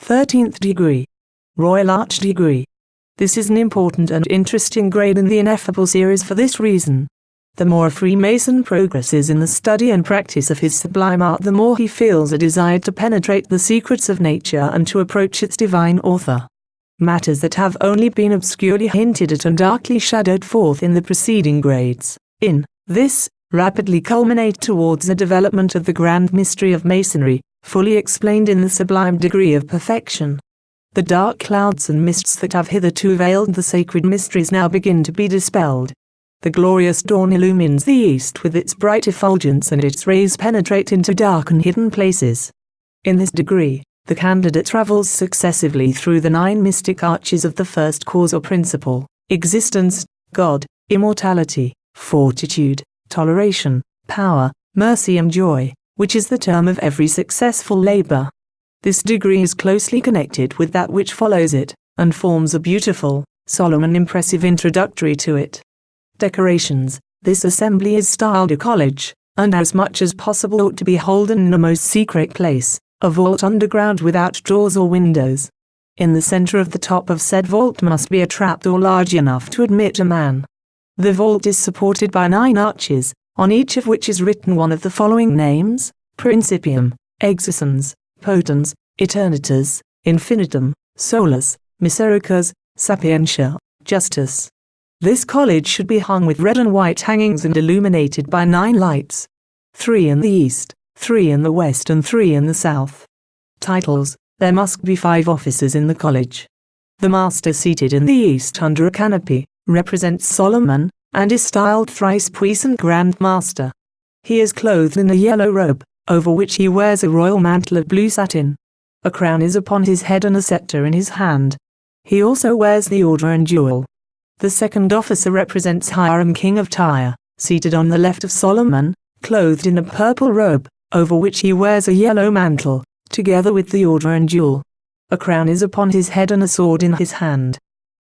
13th degree. Royal Arch degree. This is an important and interesting grade in the Ineffable series for this reason. The more a Freemason progresses in the study and practice of his sublime art, the more he feels a desire to penetrate the secrets of nature and to approach its divine author. Matters that have only been obscurely hinted at and darkly shadowed forth in the preceding grades, in this, rapidly culminate towards the development of the grand mystery of Masonry, fully explained in the sublime degree of perfection. The dark clouds and mists that have hitherto veiled the sacred mysteries now begin to be dispelled. The glorious dawn illumines the east with its bright effulgence, and its rays penetrate into dark and hidden places. In this degree, the candidate travels successively through the 9 mystic arches of the first cause or principle: existence, God, immortality, fortitude, toleration, power, mercy and joy, which is the term of every successful labor. This degree is closely connected with that which follows it, and forms a beautiful, solemn and impressive introductory to it. Decorations. This assembly is styled a college, and as much as possible ought to be holden in a most secret place, a vault underground without doors or windows. In the center of the top of said vault must be a trapdoor large enough to admit a man. The vault is supported by 9 arches, on each of which is written one of the following names: Principium, Existens, Potens, Eternitas, Infinitum, Solus, Misericors, Sapientia, Justice. This college should be hung with red and white hangings and illuminated by 9 lights. 3 in the east, 3 in the west and 3 in the south. Titles. There must be 5 officers in the college. The master seated in the east under a canopy represents Solomon, and is styled thrice puissant Grand Master. He is clothed in a yellow robe, over which he wears a royal mantle of blue satin. A crown is upon his head and a scepter in his hand. He also wears the order and jewel. The second officer represents Hiram, king of Tyre, seated on the left of Solomon, clothed in a purple robe, over which he wears a yellow mantle, together with the order and jewel. A crown is upon his head and a sword in his hand.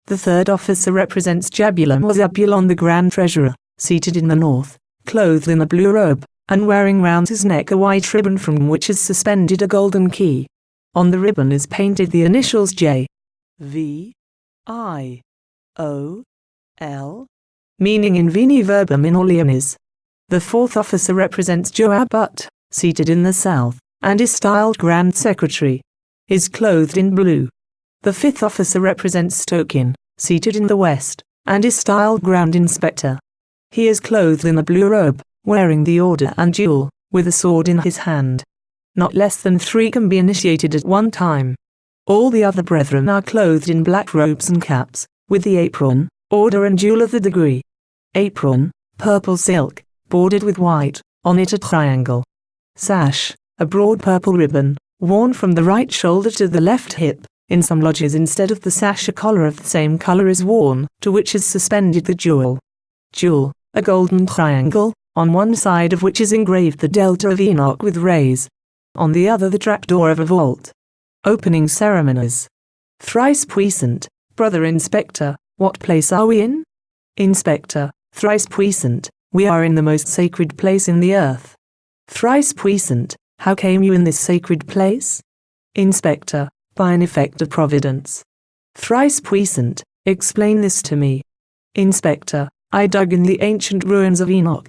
The third officer represents Jabulon or Zabulon, the grand treasurer, seated in the north, clothed in a blue robe, and wearing round his neck a white ribbon from which is suspended a golden key. On the ribbon is painted the initials J, V, I, O, L, meaning in vini verbum in Orleanis. The fourth officer represents Joabut, seated in the south, and is styled Grand Secretary. Is clothed in blue. The fifth officer represents Stokin, seated in the west, and is styled Grand Inspector. He is clothed in a blue robe, wearing the order and jewel, with a sword in his hand. Not less than 3 can be initiated at one time. All the other brethren are clothed in black robes and caps, with the apron, order and jewel of the degree. Apron, purple silk, bordered with white, on it a triangle. Sash, a broad purple ribbon, worn from the right shoulder to the left hip. In some lodges instead of the sash a collar of the same color is worn, to which is suspended the jewel. Jewel, a golden triangle, on one side of which is engraved the delta of Enoch with rays. On the other the trapdoor of a vault. Opening ceremonies. Thrice puissant, brother inspector, what place are we in? Inspector, thrice puissant, we are in the most sacred place in the earth. Thrice puissant, how came you in this sacred place? Inspector, by an effect of providence. Thrice puissant, explain this to me. Inspector, I dug in the ancient ruins of Enoch.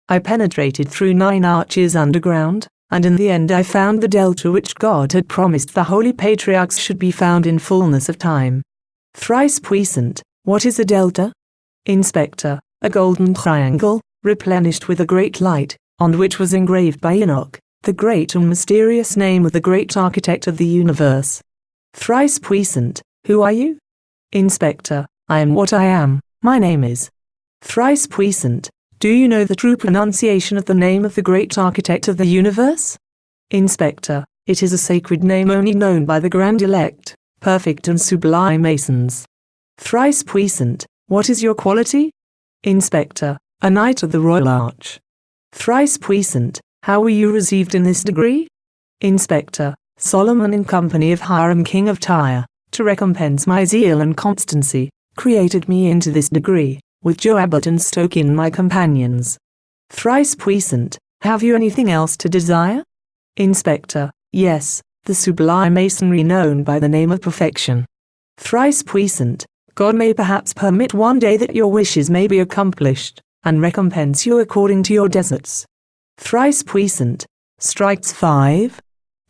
I penetrated through 9 arches underground, and in the end I found the delta which God had promised the holy patriarchs should be found in fullness of time. Thrice puissant, what is a delta? Inspector, a golden triangle, replenished with a great light, on which was engraved by Enoch, the great and mysterious name of the great architect of the universe. Thrice puissant, who are you? Inspector, I am what I am, my name is. Thrice puissant, do you know the true pronunciation of the name of the great architect of the universe? Inspector, it is a sacred name only known by the grand elect, perfect and sublime Masons. Thrice puissant, what is your quality? Inspector, a knight of the Royal Arch. Thrice puissant, how were you received in this degree? Inspector, Solomon in company of Hiram king of Tyre, to recompense my zeal and constancy, created me into this degree, with Joabut and Stokin my companions. Thrice puissant, have you anything else to desire? Inspector, yes, the sublime masonry known by the name of perfection. Thrice puissant, God may perhaps permit one day that your wishes may be accomplished, and recompense you according to your deserts. Thrice puissant, strikes 5,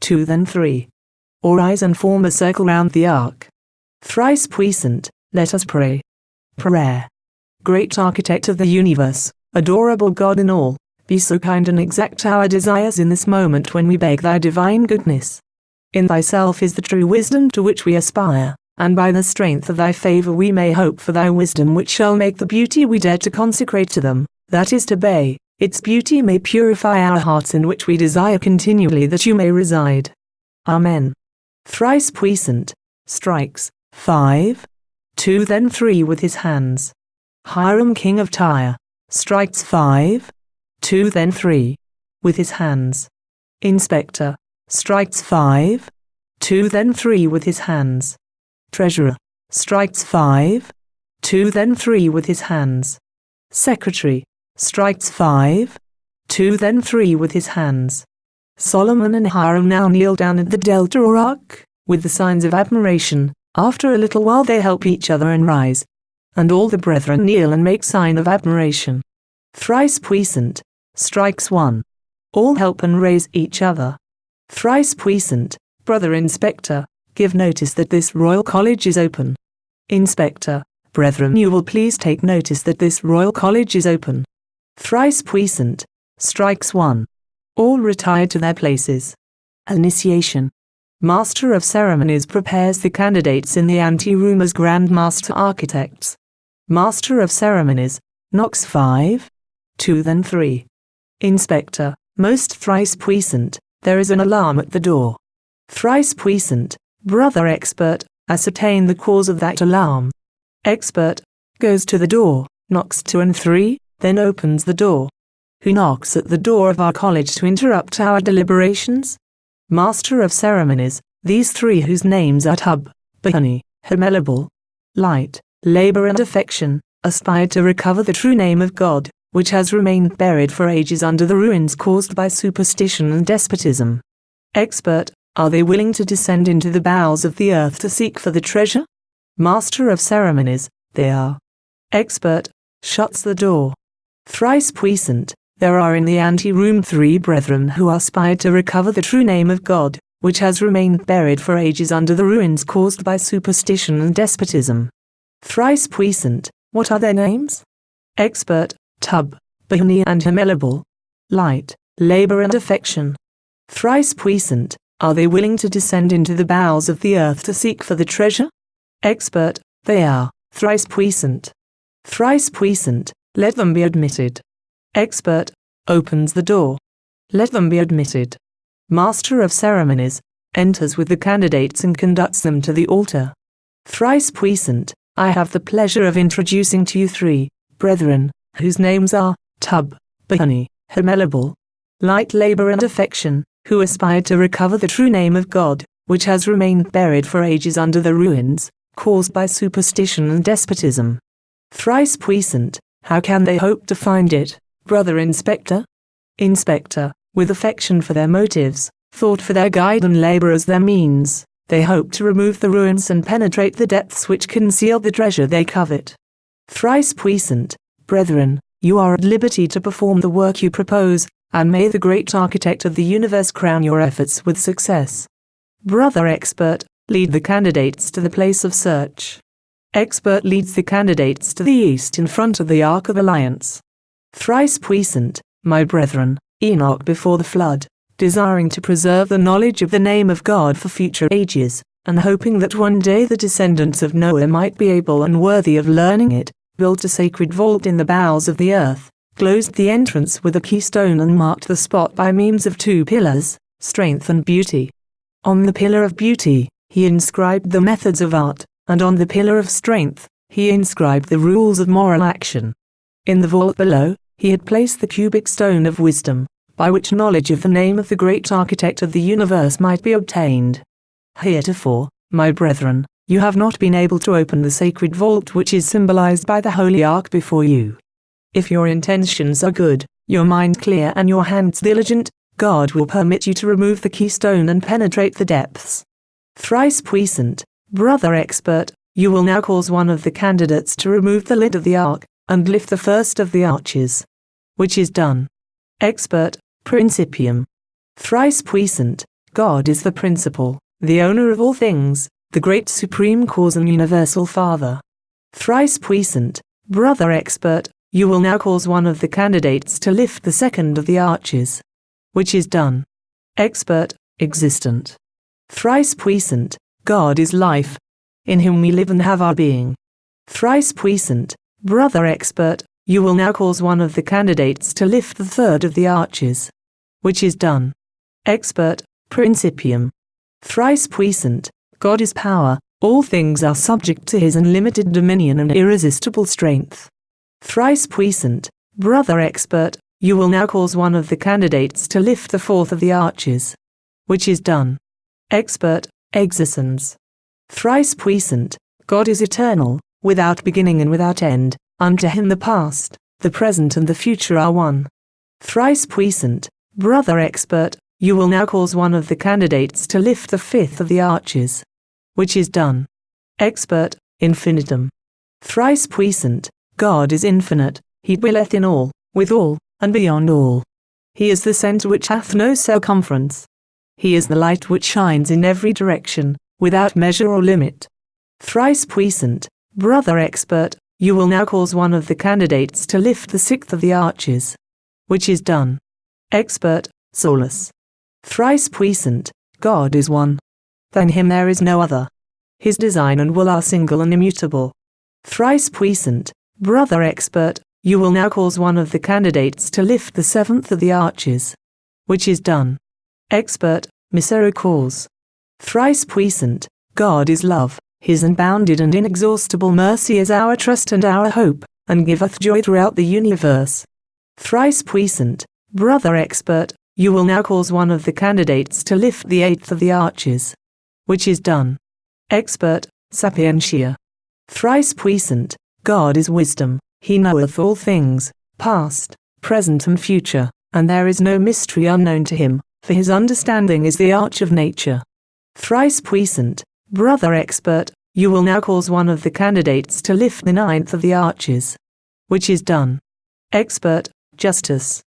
2 then 3. Or rise and form a circle round the ark. Thrice puissant, let us pray. Prayer. Great Architect of the universe, adorable God in all, be so kind and exact our desires in this moment when we beg thy divine goodness. In thyself is the true wisdom to which we aspire, and by the strength of thy favor we may hope for thy wisdom which shall make the beauty we dare to consecrate to them, that is to obey, its beauty may purify our hearts in which we desire continually that you may reside. Amen. Thrice puissant, strikes 5, 2 then 3 with his hands. Hiram king of Tyre, strikes 5, 2 then 3, with his hands. Inspector, strikes 5, 2 then 3 with his hands. Treasurer, strikes 5, 2 then 3 with his hands. Secretary, strikes 5, 2 then 3 with his hands. Solomon and Hiram now kneel down at the delta or ark, with the signs of admiration. After a little while they help each other and rise. And all the brethren kneel and make sign of admiration. Thrice puissant, strikes 1. All help and raise each other. Thrice puissant, brother inspector, give notice that this royal college is open. Inspector, brethren you will please take notice that this royal college is open. Thrice puissant, strikes 1. All retire to their places. Initiation. Master of Ceremonies prepares the candidates in the ante-room as Grand Master Architects. Master of Ceremonies, knocks 5, 2 then 3. Inspector, most thrice puissant, there is an alarm at the door. Thrice puissant, brother expert, ascertain the cause of that alarm. Expert, goes to the door, knocks 2 and 3, then opens the door. Who knocks at the door of our college to interrupt our deliberations? Master of Ceremonies, these 3 whose names are Tub, Behani, Hiram, Light, Labor and Affection, aspire to recover the true name of God, which has remained buried for ages under the ruins caused by superstition and despotism. Expert, are they willing to descend into the bowels of the earth to seek for the treasure? Master of Ceremonies, they are. Expert, shuts the door. Thrice puissant, there are in the ante-room 3 brethren who aspire to recover the true name of God, which has remained buried for ages under the ruins caused by superstition and despotism. Thrice puissant, what are their names? Expert, Tub, Behani and Hiram. Light, Labor and Affection. Thrice puissant, are they willing to descend into the bowels of the earth to seek for the treasure? Expert, they are. Thrice puissant. Thrice puissant, let them be admitted. Expert, opens the door. Let them be admitted. Master of Ceremonies, enters with the candidates and conducts them to the altar. Thrice puissant, I have the pleasure of introducing to you 3 brethren, whose names are Tub, Behani, Hiram, Light, Labor and Affection, who aspire to recover the true name of God, which has remained buried for ages under the ruins, caused by superstition and despotism. Thrice puissant, how can they hope to find it, brother inspector? Inspector, with affection for their motives, thought for their guide and labor as their means, they hope to remove the ruins and penetrate the depths which conceal the treasure they covet. Thrice puissant, brethren, you are at liberty to perform the work you propose, and may the great Architect of the universe crown your efforts with success. Brother expert, lead the candidates to the place of search. Expert leads the candidates to the east in front of the Ark of Alliance. Thrice puissant, my brethren, Enoch before the flood, desiring to preserve the knowledge of the name of God for future ages, and hoping that one day the descendants of Noah might be able and worthy of learning it, built a sacred vault in the bowels of the earth, closed the entrance with a keystone and marked the spot by means of 2 pillars, strength and beauty. On the pillar of beauty, he inscribed the methods of art, and on the pillar of strength, he inscribed the rules of moral action. In the vault below, he had placed the cubic stone of wisdom, by which knowledge of the name of the great Architect of the universe might be obtained. Heretofore, my brethren, you have not been able to open the sacred vault which is symbolized by the holy ark before you. If your intentions are good, your mind clear and your hands diligent, God will permit you to remove the keystone and penetrate the depths. Thrice puissant, brother expert, you will now cause one of the candidates to remove the lid of the ark, and lift the first of the arches. Which is done. Expert, principium. Thrice puissant, God is the principle, the owner of all things, the great supreme cause and universal Father. Thrice puissant, brother expert, you will now cause one of the candidates to lift the second of the arches. Which is done. Expert, existent. Thrice puissant, God is life, in whom we live and have our being. Thrice puissant, brother expert, you will now cause one of the candidates to lift the third of the arches. Which is done. Expert, principium. Thrice puissant, God is power, all things are subject to his unlimited dominion and irresistible strength. Thrice puissant, brother expert, you will now cause one of the candidates to lift the fourth of the arches. Which is done. Expert, existence. Thrice puissant, God is eternal, without beginning and without end, unto him the past, the present and the future are one. Thrice puissant, brother expert, you will now cause one of the candidates to lift the fifth of the arches. Which is done. Expert, infinitum. Thrice puissant, God is infinite, he dwelleth in all, with all, and beyond all. He is the centre which hath no circumference. He is the light which shines in every direction, without measure or limit. Thrice puissant, brother expert, you will now cause one of the candidates to lift the sixth of the arches. Which is done. Expert, solus. Thrice puissant, God is one. Than him there is no other. His design and will are single and immutable. Thrice puissant, brother expert, you will now cause one of the candidates to lift the seventh of the arches. Which is done. Expert, misericors. Thrice puissant, God is love, his unbounded and inexhaustible mercy is our trust and our hope, and giveth joy throughout the universe. Thrice puissant, brother expert, you will now cause one of the candidates to lift the eighth of the arches. Which is done. Expert, sapientia. Thrice puissant, God is wisdom, he knoweth all things, past, present and future, and there is no mystery unknown to him, for his understanding is the arch of nature. Thrice puissant, brother expert, you will now cause one of the candidates to lift the ninth of the arches. Which is done. Expert, justice.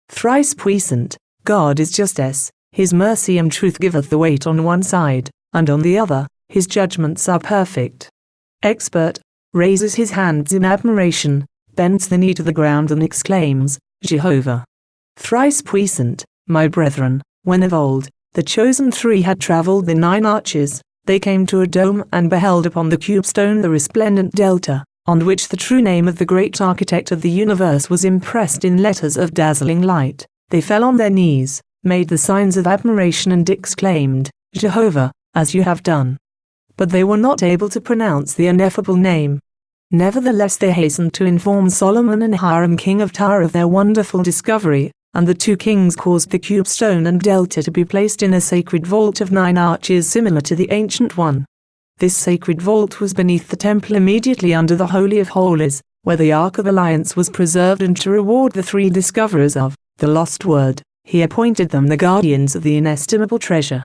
Thrice puissant, God is justice, his mercy and truth giveth the weight on one side, and on the other, his judgments are perfect. Expert, raises his hands in admiration, bends the knee to the ground and exclaims, Jehovah. Thrice puissant, my brethren, when of old, the chosen three had travelled the 9 arches, they came to a dome and beheld upon the cubestone the resplendent delta, on which the true name of the great architect of the universe was impressed in letters of dazzling light. They fell on their knees, made the signs of admiration and exclaimed, Jehovah, as you have done. But they were not able to pronounce the ineffable name. Nevertheless they hastened to inform Solomon and Hiram king of Tyre of their wonderful discovery, and the 2 kings caused the cubestone and delta to be placed in a sacred vault of 9 arches similar to the ancient one. This sacred vault was beneath the temple immediately under the Holy of Holies, where the Ark of Alliance was preserved, and to reward the 3 discoverers of the lost word, he appointed them the guardians of the inestimable treasure.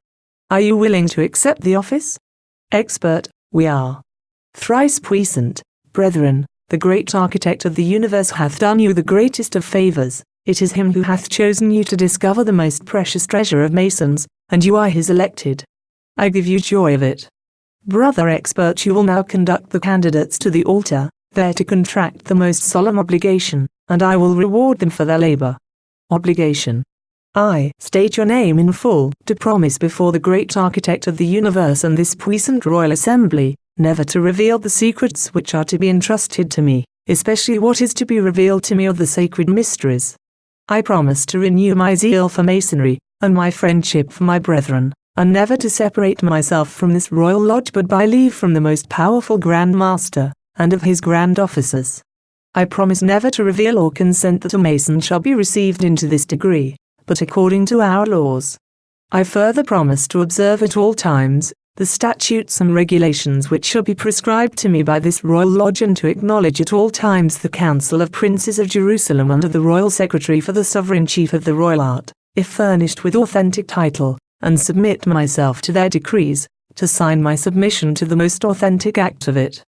Are you willing to accept the office? Expert, we are. Thrice puissant, brethren, the great architect of the universe hath done you the greatest of favors. It is him who hath chosen you to discover the most precious treasure of Masons, and you are his elected. I give you joy of it. Brother expert, you will now conduct the candidates to the altar, there to contract the most solemn obligation, and I will reward them for their labor. Obligation. I state your name in full, to promise before the great architect of the universe and this puissant royal assembly, never to reveal the secrets which are to be entrusted to me, especially what is to be revealed to me of the sacred mysteries. I promise to renew my zeal for Masonry, and my friendship for my brethren, and never to separate myself from this royal lodge but by leave from the most powerful Grand Master, and of his grand officers. I promise never to reveal or consent that a Mason shall be received into this degree, but according to our laws. I further promise to observe at all times the statutes and regulations which shall be prescribed to me by this royal lodge, and to acknowledge at all times the Council of Princes of Jerusalem under the royal secretary for the sovereign chief of the royal art, if furnished with authentic title, and submit myself to their decrees, to sign my submission to the most authentic act of it.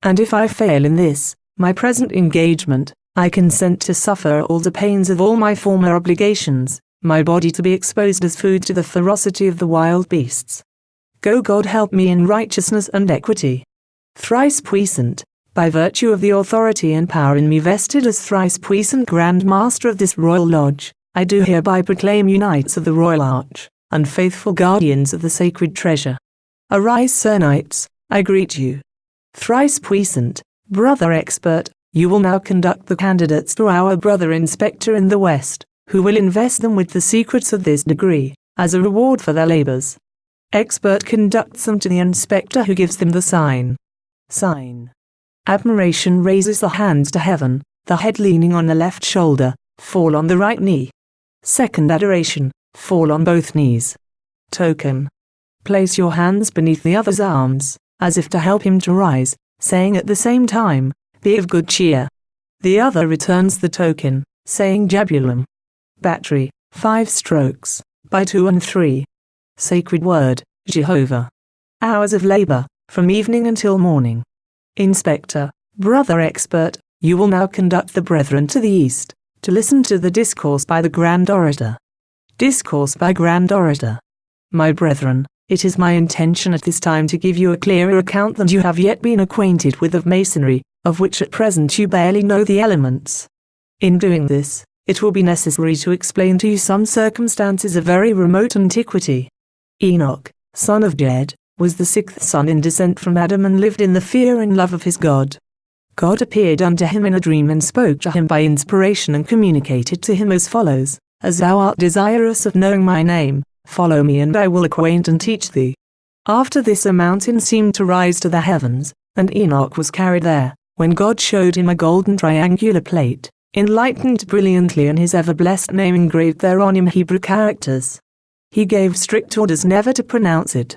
And if I fail in this, my present engagement, I consent to suffer all the pains of all my former obligations, my body to be exposed as food to the ferocity of the wild beasts. Go God help me in righteousness and equity. Thrice puissant, by virtue of the authority and power in me vested as thrice puissant Grand Master of this Royal Lodge, I do hereby proclaim you Knights of the Royal Arch, and faithful guardians of the sacred treasure. Arise, Sir Knights, I greet you. Thrice puissant, Brother Expert, you will now conduct the candidates to our Brother Inspector in the West, who will invest them with the secrets of this degree, as a reward for their labors. Expert conducts them to the Inspector, who gives them the sign. Sign. Admiration raises the hands to heaven, the head leaning on the left shoulder, fall on the right knee. Second adoration, fall on both knees. Token. Place your hands beneath the other's arms, as if to help him to rise, saying at the same time, be of good cheer. The other returns the token, saying Jabulum. Battery, 5 strokes, by 2 and 3. Sacred word, Jehovah. Hours of labor, from evening until morning. Inspector, Brother Expert, you will now conduct the brethren to the east, to listen to the discourse by the Grand Orator. Discourse by Grand Orator. My brethren, it is my intention at this time to give you a clearer account than you have yet been acquainted with of Masonry, of which at present you barely know the elements. In doing this, it will be necessary to explain to you some circumstances of very remote antiquity. Enoch, son of Jed, was the 6th son in descent from Adam and lived in the fear and love of his God. God appeared unto him in a dream and spoke to him by inspiration and communicated to him as follows, As thou art desirous of knowing my name, follow me and I will acquaint and teach thee. After this a mountain seemed to rise to the heavens, and Enoch was carried there, when God showed him a golden triangular plate, enlightened brilliantly and his ever-blessed name engraved thereon in Hebrew characters. He gave strict orders never to pronounce it.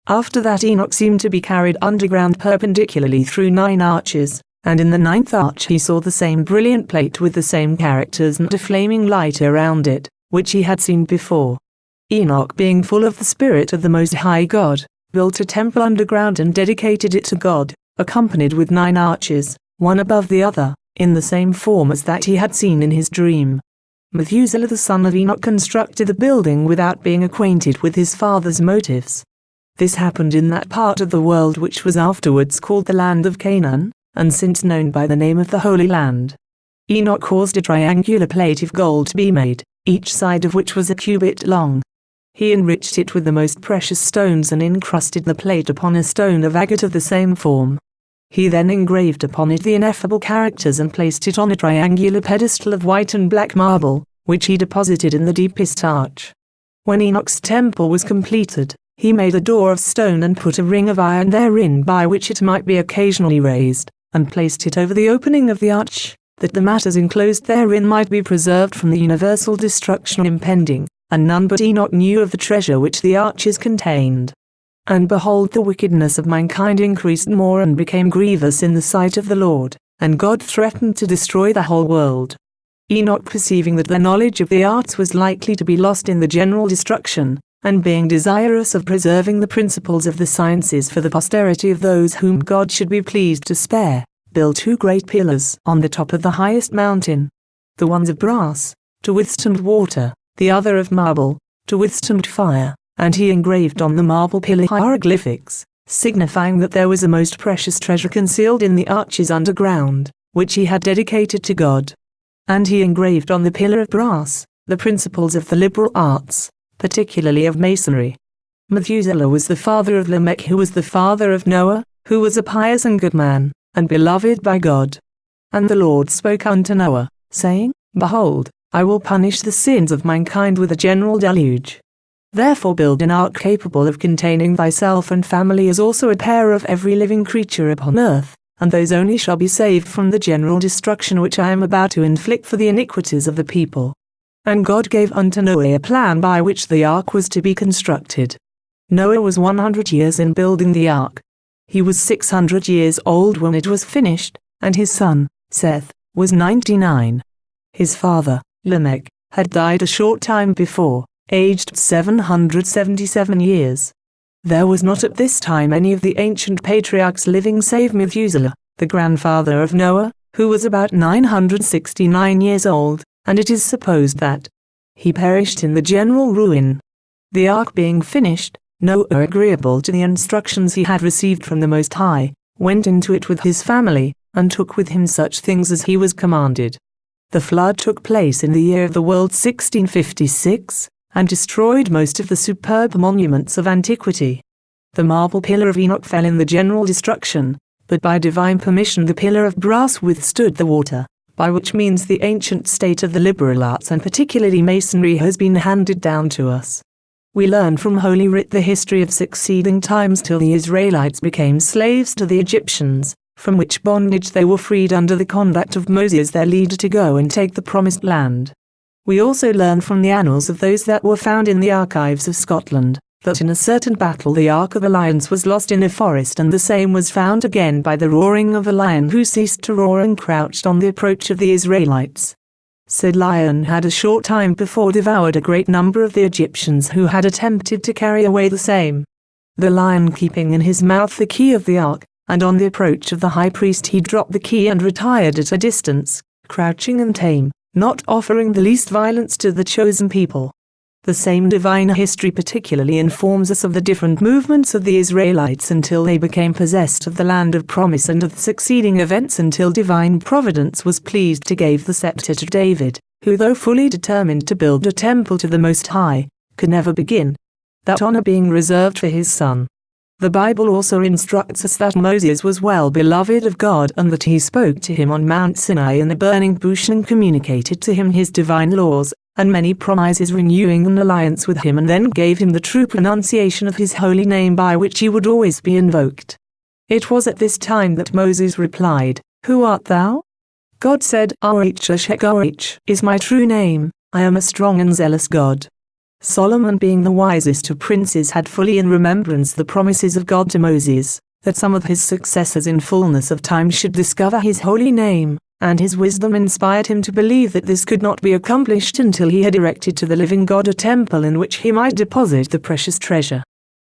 After that Enoch seemed to be carried underground perpendicularly through 9 arches, and in the 9th arch he saw the same brilliant plate with the same characters and a flaming light around it, which he had seen before. Enoch, being full of the Spirit of the Most High God, built a temple underground and dedicated it to God, accompanied with 9 arches, one above the other, in the same form as that he had seen in his dream. Methuselah the son of Enoch constructed the building without being acquainted with his father's motives. This happened in that part of the world which was afterwards called the land of Canaan, and since known by the name of the Holy Land. Enoch caused a triangular plate of gold to be made, each side of which was a cubit long. He enriched it with the most precious stones and encrusted the plate upon a stone of agate of the same form. He then engraved upon it the ineffable characters and placed it on a triangular pedestal of white and black marble, which he deposited in the deepest arch. When Enoch's temple was completed, he made a door of stone and put a ring of iron therein by which it might be occasionally raised, and placed it over the opening of the arch, that the matters enclosed therein might be preserved from the universal destruction impending, and none but Enoch knew of the treasure which the arches contained. And behold, the wickedness of mankind increased more and became grievous in the sight of the Lord, and God threatened to destroy the whole world. Enoch, perceiving that the knowledge of the arts was likely to be lost in the general destruction, and being desirous of preserving the principles of the sciences for the posterity of those whom God should be pleased to spare, built 2 great pillars on the top of the highest mountain, the one of brass, to withstand water, the other of marble, to withstand fire, and he engraved on the marble pillar hieroglyphics, signifying that there was a most precious treasure concealed in the arches underground, which he had dedicated to God. And he engraved on the pillar of brass, the principles of the liberal arts, particularly of Masonry. Methuselah was the father of Lamech, who was the father of Noah, who was a pious and good man, and beloved by God. And the Lord spoke unto Noah, saying, Behold, I will punish the sins of mankind with a general deluge. Therefore build an ark capable of containing thyself and family, as also a pair of every living creature upon earth, and those only shall be saved from the general destruction which I am about to inflict for the iniquities of the people. And God gave unto Noah a plan by which the ark was to be constructed. Noah was 100 years in building the ark. He was 600 years old when it was finished, and his son, Seth, was 99. His father, Lamech, had died a short time before, aged 777 years. There was not at this time any of the ancient patriarchs living save Methuselah, the grandfather of Noah, who was about 969 years old, and it is supposed that he perished in the general ruin. The ark being finished, Noah, agreeable to the instructions he had received from the Most High, went into it with his family, and took with him such things as he was commanded. The flood took place in the year of the world 1656, and destroyed most of the superb monuments of antiquity. The marble pillar of Enoch fell in the general destruction, but by divine permission the pillar of brass withstood the water, by which means the ancient state of the liberal arts and particularly masonry has been handed down to us. We learn from Holy Writ the history of succeeding times till the Israelites became slaves to the Egyptians, from which bondage they were freed under the conduct of Moses their leader to go and take the promised land. We also learn from the annals of those that were found in the archives of Scotland, that in a certain battle the Ark of Alliance was lost in a forest, and the same was found again by the roaring of a lion who ceased to roar and crouched on the approach of the Israelites. Said lion had a short time before devoured a great number of the Egyptians who had attempted to carry away the same. The lion keeping in his mouth the key of the ark, and on the approach of the high priest he dropped the key and retired at a distance, crouching and tame, not offering the least violence to the chosen people. The same divine history particularly informs us of the different movements of the Israelites until they became possessed of the land of promise, and of the succeeding events until divine providence was pleased to give the scepter to David, who though fully determined to build a temple to the Most High, could never begin, that honor being reserved for his son. The Bible also instructs us that Moses was well beloved of God, and that he spoke to him on Mount Sinai in a burning bush and communicated to him his divine laws, and many promises, renewing an alliance with him, and then gave him the true pronunciation of his holy name by which he would always be invoked. It was at this time that Moses replied, "Who art thou?" God said, "Roh is my true name, I am a strong and zealous God." Solomon, being the wisest of princes, had fully in remembrance the promises of God to Moses, that some of his successors in fullness of time should discover his holy name, and his wisdom inspired him to believe that this could not be accomplished until he had erected to the living God a temple in which he might deposit the precious treasure.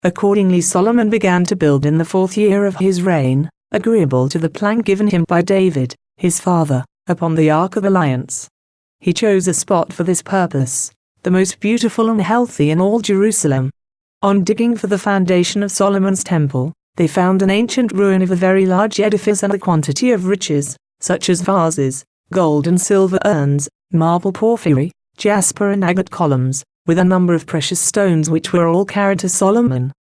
Accordingly Solomon began to build in the 4th year of his reign, agreeable to the plan given him by David, his father, upon the Ark of Alliance. He chose a spot for this purpose, the most beautiful and healthy in all Jerusalem. On digging for the foundation of Solomon's temple, they found an ancient ruin of a very large edifice and a quantity of riches, such as vases, gold and silver urns, marble porphyry, jasper and agate columns, with a number of precious stones which were all carried to Solomon.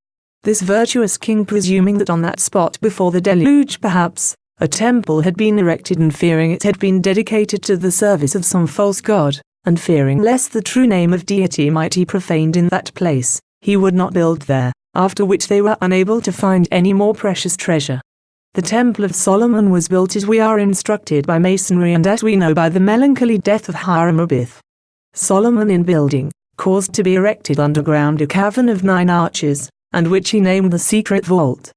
This virtuous king, presuming that on that spot before the deluge perhaps a temple had been erected, and fearing it had been dedicated to the service of some false god, and fearing lest the true name of deity might be profaned in that place, he would not build there, after which they were unable to find any more precious treasure. The Temple of Solomon was built as we are instructed by Masonry, and as we know by the melancholy death of Hiram. Solomon in building caused to be erected underground a cavern of 9 arches, and which he named the Secret Vault.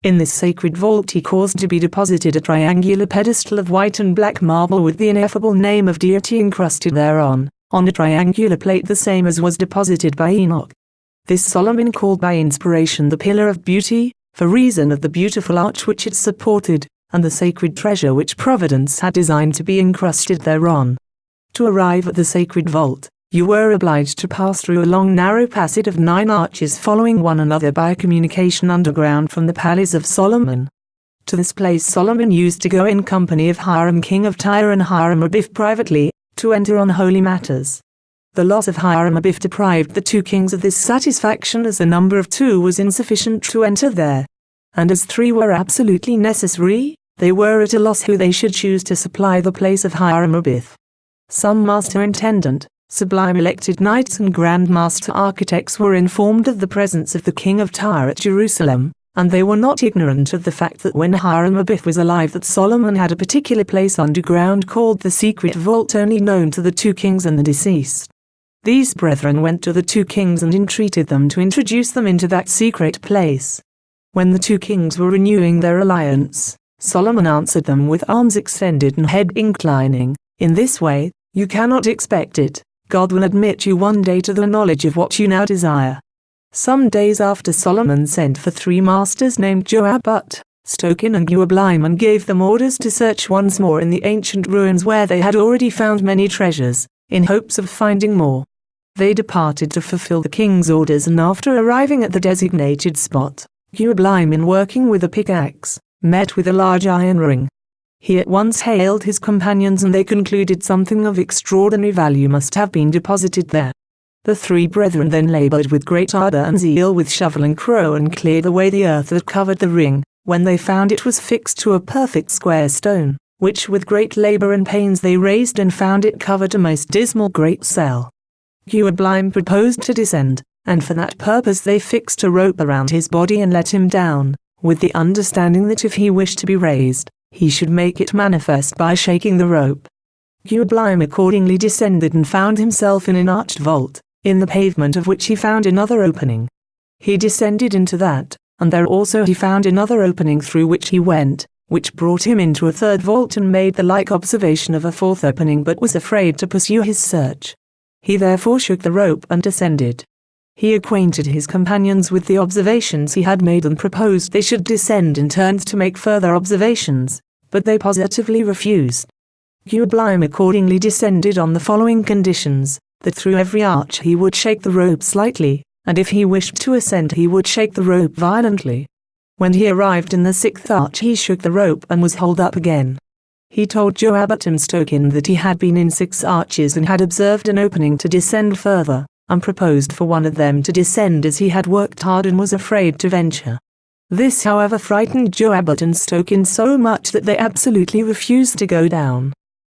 In this sacred vault he caused to be deposited a triangular pedestal of white and black marble with the ineffable name of deity encrusted thereon, on a triangular plate the same as was deposited by Enoch. This Solomon called by inspiration the Pillar of Beauty, for reason of the beautiful arch which it supported, and the sacred treasure which Providence had designed to be encrusted thereon. To arrive at the sacred vault, you were obliged to pass through a long narrow passage of 9 arches following one another by a communication underground from the palace of Solomon. To this place Solomon used to go in company of Hiram king of Tyre and Hiram privately, to enter on holy matters. The loss of Hiram deprived the 2 kings of this satisfaction, as the number of 2 was insufficient to enter there. And as 3 were absolutely necessary, they were at a loss who they should choose to supply the place of Hiram. Some master intendant, sublime elected knights and grand master architects were informed of the presence of the king of Tyre at Jerusalem, and they were not ignorant of the fact that when Hiram was alive that Solomon had a particular place underground called the Secret Vault, only known to the 2 kings and the deceased. These brethren went to the 2 kings and entreated them to introduce them into that secret place. When the 2 kings were renewing their alliance, Solomon answered them with arms extended and head inclining, "In this way, you cannot expect it, God will admit you one day to the knowledge of what you now desire. Some days after, Solomon sent for 3 masters named Joabut, Stokin and Uablim, and gave them orders to search once more in the ancient ruins where they had already found many treasures, in hopes of finding more. They departed to fulfill the king's orders, and after arriving at the designated spot, Uablim, in working with a pickaxe, met with a large iron ring. He at once hailed his companions, and they concluded something of extraordinary value must have been deposited there. The 3 brethren then labored with great ardor and zeal with shovel and crow and cleared away the earth that covered the ring, when they found it was fixed to a perfect square stone, which with great labor and pains they raised, and found it covered a most dismal great cell. Uablim proposed to descend, and for that purpose they fixed a rope around his body and let him down, with the understanding that if he wished to be raised, he should make it manifest by shaking the rope. Uablim accordingly descended and found himself in an arched vault, in the pavement of which he found another opening. He descended into that, and there also he found another opening through which he went, which brought him into a 3rd vault, and made the like observation of a 4th opening, but was afraid to pursue his search. He therefore shook the rope and descended. He acquainted his companions with the observations he had made and proposed they should descend in turns to make further observations, but they positively refused. Uablim accordingly descended on the following conditions: that through every arch he would shake the rope slightly, and if he wished to ascend he would shake the rope violently. When he arrived in the 6th arch he shook the rope and was hauled up again. He told Joabut and Stokin that he had been in 6 arches and had observed an opening to descend further, and proposed for one of them to descend, as he had worked hard and was afraid to venture. This however frightened Joabut and Stokin so much that they absolutely refused to go down.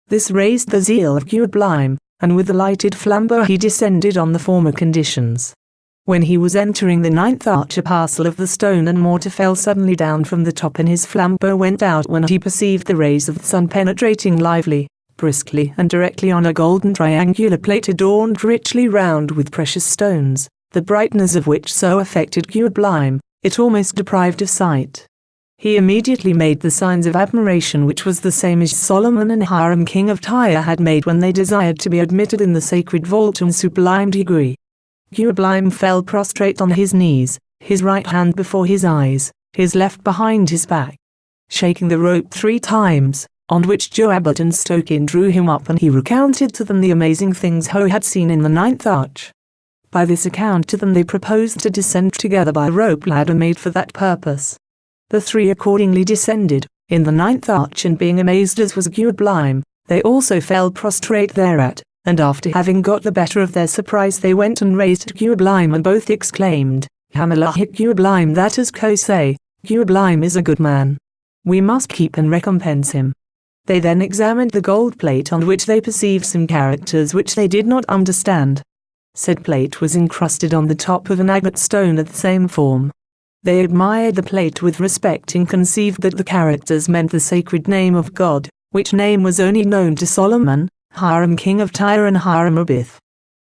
This raised the zeal of Uablim, and with the lighted flambeau he descended on the former conditions. When he was entering the 9th arch, a parcel of the stone and mortar fell suddenly down from the top, and his flambeau went out when he perceived the rays of the sun penetrating lively, briskly and directly on a golden triangular plate adorned richly round with precious stones, the brightness of which so affected Uablim, it almost deprived of sight. He immediately made the signs of admiration, which was the same as Solomon and Hiram king of Tyre had made when they desired to be admitted in the sacred vault and sublime degree. Uablim fell prostrate on his knees, his right hand before his eyes, his left behind his back, shaking the rope 3 times, on which Joabut and Stokin drew him up, and he recounted to them the amazing things he had seen in the 9th arch. By this account to them they proposed to descend together by a rope ladder made for that purpose. The 3 accordingly descended, in the 9th arch, and being amazed as was Uablim, they also fell prostrate thereat, and after having got the better of their surprise they went and raised Uablim, and both exclaimed, Hamalahik Uablim, that is to say, Uablim is a good man. We must keep and recompense him. They then examined the gold plate, on which they perceived some characters which they did not understand. Said plate was encrusted on the top of an agate stone of the same form. They admired the plate with respect, and conceived that the characters meant the sacred name of God, which name was only known to Solomon, Hiram king of Tyre, and Hiram Abith.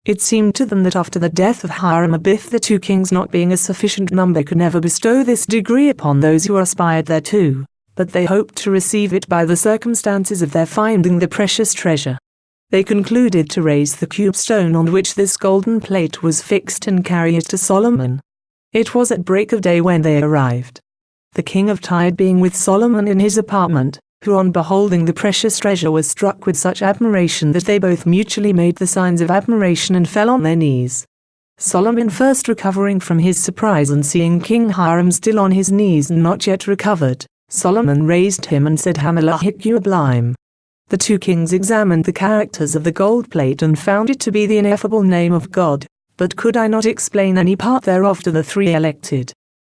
It seemed to them that after the death of Hiram Abith, the 2 kings, not being a sufficient number, could never bestow this degree upon those who aspired thereto, but they hoped to receive it by the circumstances of their finding the precious treasure. They concluded to raise the cube stone on which this golden plate was fixed and carry it to Solomon. It was at break of day when they arrived. The king of Tyre being with Solomon in his apartment, who on beholding the precious treasure was struck with such admiration that they both mutually made the signs of admiration and fell on their knees. Solomon first recovering from his surprise and seeing King Hiram still on his knees and not yet recovered, Solomon raised him and said, Hamalahik Uablim. The 2 kings examined the characters of the gold plate and found it to be the ineffable name of God, but could I not explain any part thereof to the 3 elected.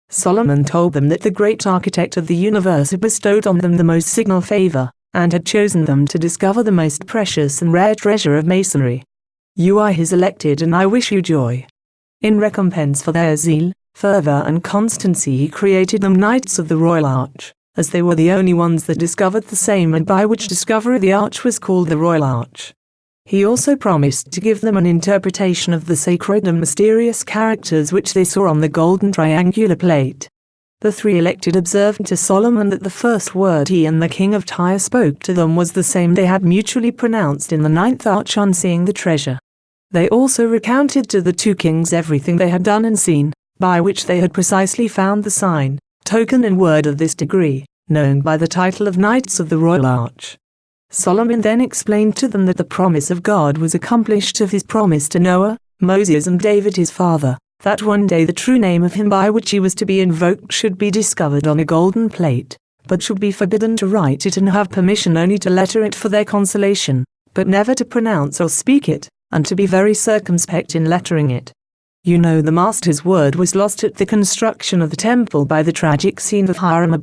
Solomon told them that the great architect of the universe had bestowed on them the most signal favor, and had chosen them to discover the most precious and rare treasure of masonry. You are his elected, and I wish you joy. In recompense for their zeal, fervor, and constancy he created them Knights of the Royal Arch, as they were the only ones that discovered the same, and by which discovery the arch was called the Royal Arch. He also promised to give them an interpretation of the sacred and mysterious characters which they saw on the golden triangular plate. The 3 elected observed to Solomon that the first word he and the king of Tyre spoke to them was the same they had mutually pronounced in the 9th arch on seeing the treasure. They also recounted to the two kings everything they had done and seen, by which they had precisely found the sign, token and word of this degree, known by the title of Knights of the Royal Arch. Solomon then explained to them that the promise of God was accomplished of his promise to Noah, Moses and David his father, that one day the true name of him by which he was to be invoked should be discovered on a golden plate, but should be forbidden to write it and have permission only to letter it for their consolation, but never to pronounce or speak it, and to be very circumspect in lettering it. You know the Master's word was lost at the construction of the temple by the tragic scene of Hiram,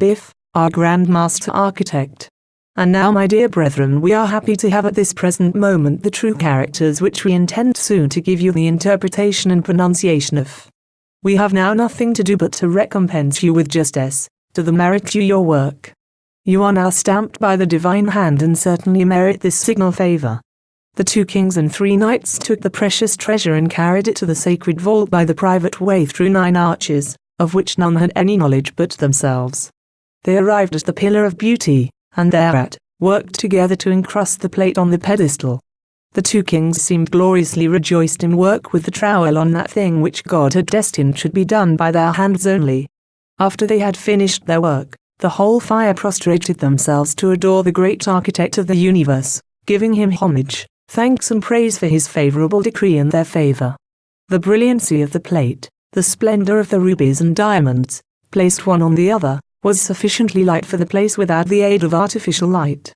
our Grand Master Architect. And now, my dear brethren, we are happy to have at this present moment the true characters which we intend soon to give you the interpretation and pronunciation of. We have now nothing to do but to recompense you with justice, to the merit due your work. You are now stamped by the divine hand and certainly merit this signal favor. The two kings and 3 knights took the precious treasure and carried it to the sacred vault by the private way through 9 arches, of which none had any knowledge but themselves. They arrived at the Pillar of Beauty, and thereat, worked together to encrust the plate on the pedestal. The two kings seemed gloriously rejoiced in work with the trowel on that thing which God had destined should be done by their hands only. After they had finished their work, the whole fire prostrated themselves to adore the great architect of the universe, giving him homage, thanks and praise for his favorable decree in their favor. The brilliancy of the plate, the splendor of the rubies and diamonds, placed one on the other, was sufficiently light for the place without the aid of artificial light.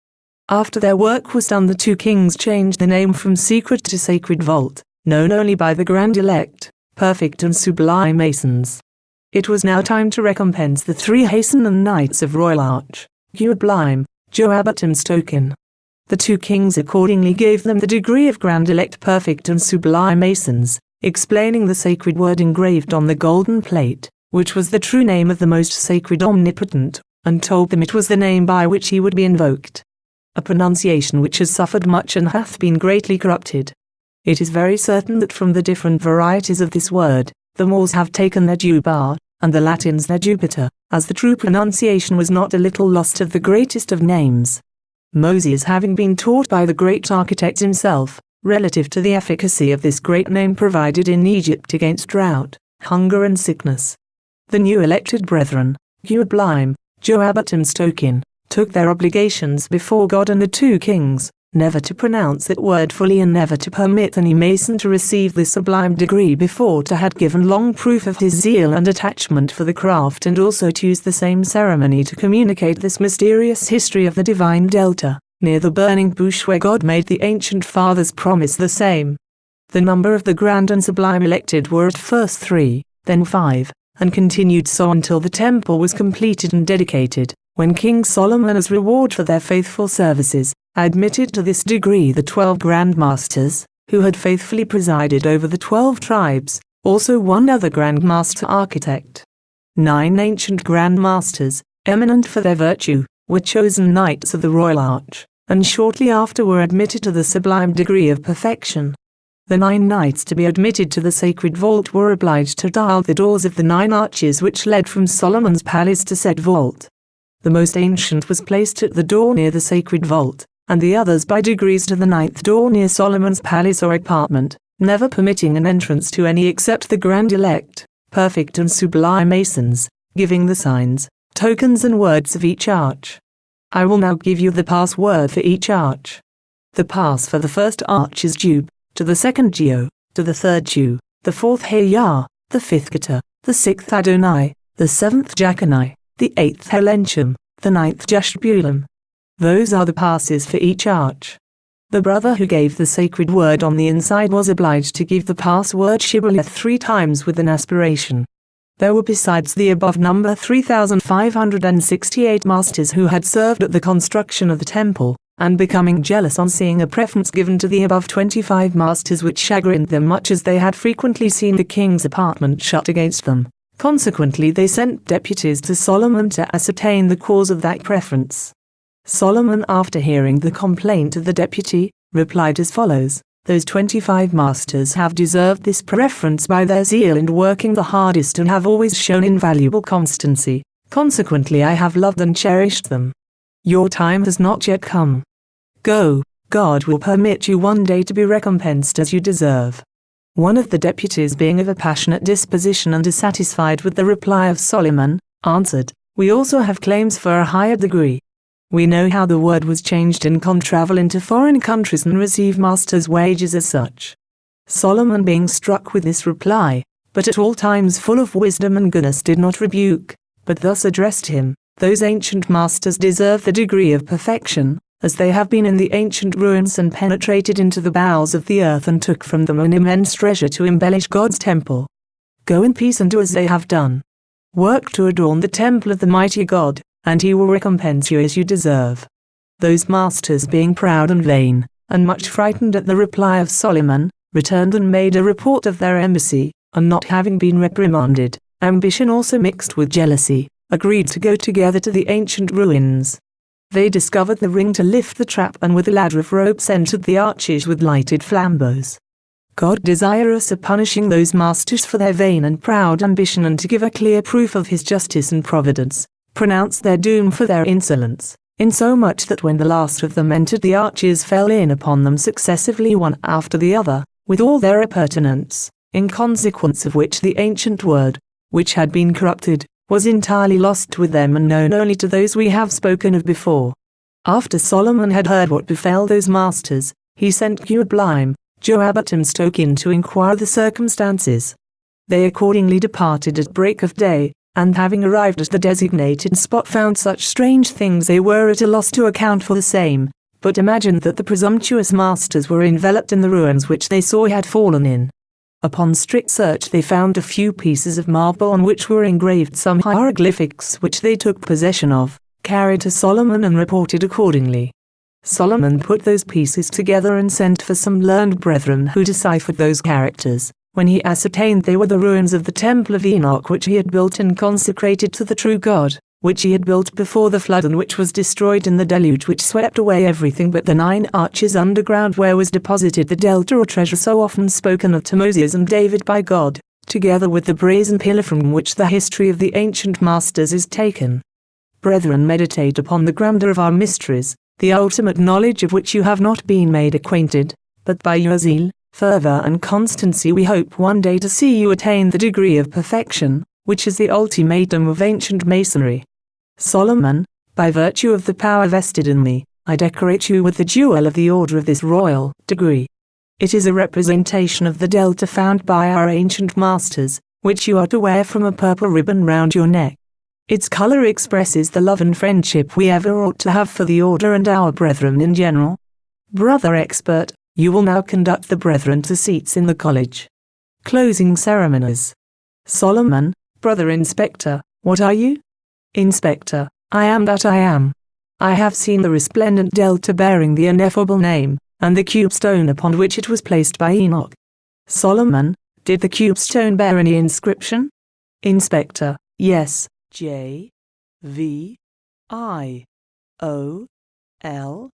After their work was done, the two kings changed the name from secret to sacred vault, known only by the grand elect, perfect and sublime masons. It was now time to recompense the 3 hastened knights of Royal Arch, Sublime, Joabbat and Stokin. The two kings accordingly gave them the degree of grand elect, perfect and sublime masons, explaining the sacred word engraved on the golden plate, which was the true name of the most sacred omnipotent, and told them it was the name by which he would be invoked. A pronunciation which has suffered much and hath been greatly corrupted. It is very certain that from the different varieties of this word, the Moors have taken their Jupiter, and the Latins their Jupiter, as the true pronunciation was not a little lost of the greatest of names. Moses having been taught by the great architect himself, relative to the efficacy of this great name provided in Egypt against drought, hunger and sickness. The new elected brethren, Sublime, Joabbat and Stokin, took their obligations before God and the two kings, never to pronounce that word fully and never to permit any mason to receive the sublime degree before to had given long proof of his zeal and attachment for the craft, and also to use the same ceremony to communicate this mysterious history of the divine delta, near the burning bush where God made the ancient fathers promise the same. The number of the grand and sublime elected were at first 3, then 5, and continued so until the temple was completed and dedicated, when King Solomon, as reward for their faithful services, admitted to this degree the 12 Grand Masters, who had faithfully presided over the 12 tribes, also 1 other Grand Master Architect. 9 ancient Grand Masters, eminent for their virtue, were chosen Knights of the Royal Arch, and shortly after were admitted to the sublime degree of perfection. The 9 knights to be admitted to the sacred vault were obliged to dial the doors of the 9 arches which led from Solomon's palace to said vault. The most ancient was placed at the door near the sacred vault, and the others by degrees to the 9th door near Solomon's palace or apartment, never permitting an entrance to any except the grand elect, perfect and sublime masons, giving the signs, tokens and words of each arch. I will now give you the password for each arch. The pass for the first arch is Jub, to the second Geo, to the third Ju, the fourth Hayah, the fifth Gata, the sixth Adonai, the seventh Jachanai, the eighth Helenchum, the ninth Jashbulam. Those are the passes for each arch. The brother who gave the sacred word on the inside was obliged to give the password Shibboleth 3 times with an aspiration. There were besides the above number 3,568 masters who had served at the construction of the temple, and becoming jealous on seeing a preference given to the above 25 masters which chagrined them much, as they had frequently seen the king's apartment shut against them. Consequently they sent deputies to Solomon to ascertain the cause of that preference. Solomon, after hearing the complaint of the deputy, replied as follows: Those 25 masters have deserved this preference by their zeal in working the hardest and have always shown invaluable constancy. Consequently I have loved and cherished them. Your time has not yet come. Go, God will permit you one day to be recompensed as you deserve. One of the deputies, being of a passionate disposition and dissatisfied with the reply of Solomon, answered, "We also have claims for a higher degree. We know how the word was changed and can travel into foreign countries and receive master's wages as such." Solomon, being struck with this reply, but at all times full of wisdom and goodness, did not rebuke, but thus addressed him, "Those ancient masters deserve the degree of perfection, as they have been in the ancient ruins and penetrated into the bowels of the earth and took from them an immense treasure to embellish God's temple. Go in peace and do as they have done. Work to adorn the temple of the mighty God, and he will recompense you as you deserve." Those masters, being proud and vain, and much frightened at the reply of Solomon, returned and made a report of their embassy, and not having been reprimanded, ambition also mixed with jealousy, agreed to go together to the ancient ruins. They discovered the ring to lift the trap, and with a ladder of ropes entered the arches with lighted flambeaux. God, desirous of punishing those masters for their vain and proud ambition and to give a clear proof of his justice and providence, pronounced their doom for their insolence, insomuch that when the last of them entered the arches fell in upon them successively one after the other, with all their appurtenance, in consequence of which the ancient word, which had been corrupted, was entirely lost with them and known only to those we have spoken of before. After Solomon had heard what befell those masters, he sent Joab, Joab and Stokin to inquire the circumstances. They accordingly departed at break of day, and having arrived at the designated spot found such strange things they were at a loss to account for the same, but imagined that the presumptuous masters were enveloped in the ruins which they saw had fallen in. Upon strict search they found a few pieces of marble on which were engraved some hieroglyphics, which they took possession of, carried to Solomon and reported accordingly. Solomon put those pieces together and sent for some learned brethren who deciphered those characters, when he ascertained they were the ruins of the temple of Enoch, which he had built and consecrated to the true God, which he had built before the flood and which was destroyed in the deluge, which swept away everything but the 9 arches underground where was deposited the delta or treasure so often spoken of to Moses and David by God, together with the brazen pillar from which the history of the ancient masters is taken. Brethren, meditate upon the grandeur of our mysteries, the ultimate knowledge of which you have not been made acquainted, but by your zeal, fervor and constancy we hope one day to see you attain the degree of perfection, which is the ultimatum of ancient masonry. Solomon, by virtue of the power vested in me, I decorate you with the jewel of the order of this royal degree. It is a representation of the delta found by our ancient masters, which you are to wear from a purple ribbon round your neck. Its color expresses the love and friendship we ever ought to have for the order and our brethren in general. Brother expert, you will now conduct the brethren to seats in the college. Closing ceremonies. Solomon, brother inspector, what are you? Inspector, I am that I am. I have seen the resplendent delta bearing the ineffable name, and the cube stone upon which it was placed by Enoch. Solomon, did the cube stone bear any inscription? Inspector, yes, J, V, I, O, L.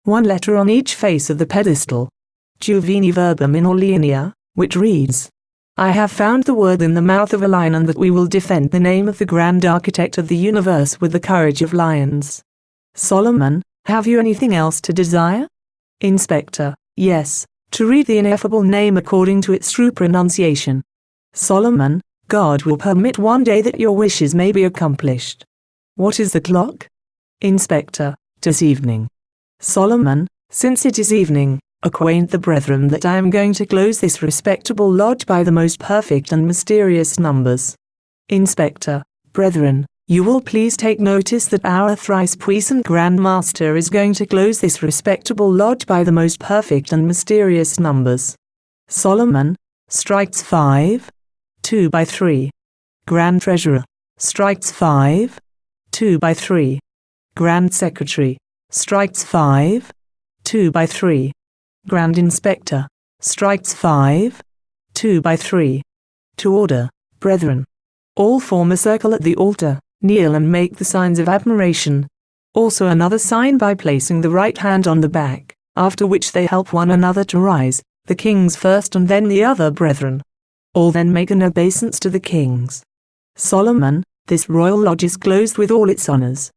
1 letter on each face of the pedestal. Juveni verbum in Orleania, which reads, I have found the word in the mouth of a lion, and that we will defend the name of the grand architect of the universe with the courage of lions. Solomon, have you anything else to desire? Inspector, yes, to read the ineffable name according to its true pronunciation. Solomon, God will permit one day that your wishes may be accomplished. What is the clock? Inspector, 'tis evening. Solomon, since it is evening, acquaint the brethren that I am going to close this respectable lodge by the most perfect and mysterious numbers. Inspector, brethren, you will please take notice that our thrice puissant Grand Master is going to close this respectable lodge by the most perfect and mysterious numbers. Solomon, strikes 5, 2 by 3. Grand Treasurer, strikes 5, 2 by 3. Grand Secretary, strikes 5, 2 by 3. Grand Inspector, strikes 5, 2 by 3. To order, brethren. All form a circle at the altar, kneel and make the signs of admiration. Also another sign by placing the right hand on the back, after which they help one another to rise, the kings first and then the other brethren. All then make an obeisance to the kings. Solomon, this royal lodge is closed with all its honors.